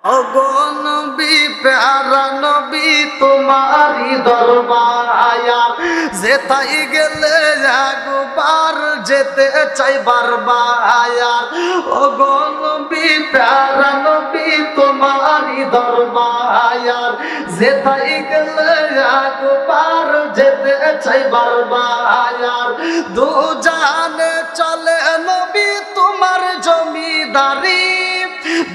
ওগো নবী প্যারা নবী তোমারি দরবারে যেতাই গেলে একবার যেতে চাই বারবার। ওগো নবী প্যারা নবী তোমারি দরবারে যেতাই গেলে একবার যেতে চাই বারবার। দু জাহানে চলে নবী তোমার জমিদারি,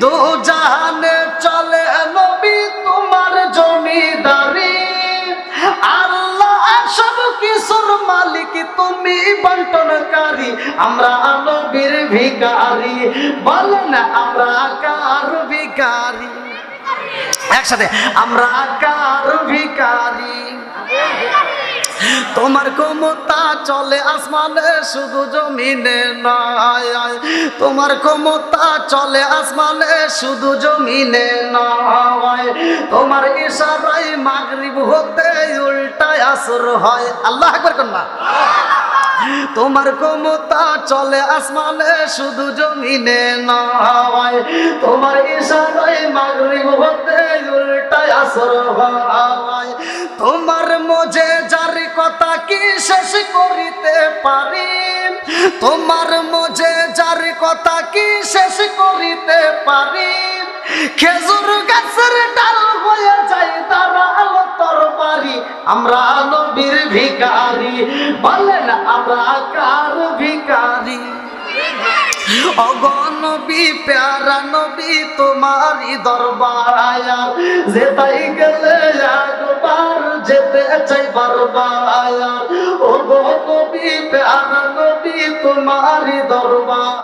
দু জাহানে চলে নবী তোমার জমিদারি। আল্লাহ সব কিছুর মালিক, তুমি বন্টনকারী, আমরা নবীর ভিখারি। বলেন আমরা কার ভিখারি? একসাথে, আমরা কার ভিখারি? তোমার ক্ষমতা চলে আসমানে শুধু জমিনে নয়, তোমার ক্ষমতা চলে আসমানে শুধু জমিনে নয়। তোমার ইশারায় মাগরিব হতে উল্টায় আসর হয়। আল্লাহু আকবার কন্যা। তোমার ক্ষমতা চলে আসমানে শুধু জমিনে নয়, তোমার ইশারায় মাগরিব হতে উল্টায় আসর হয়। তোমার মজে যার কথা কি শেষ করিতে পারি, তোমার মজে যার কথা কি শেষ করিতে পারি। খেজুর গাছের ডাল হয়ে যায় দাঁড়ালো তরবারি, আমরা নবীর ভিখারি। বলেন আমরা কার ভিখারি? ওগো নবী প্যারা নবী তোমারি দরবারে যেতাই গেলে একবার যেতে চাই বারবার। ওগো নবী প্যারা নবী তোমারি দরবার।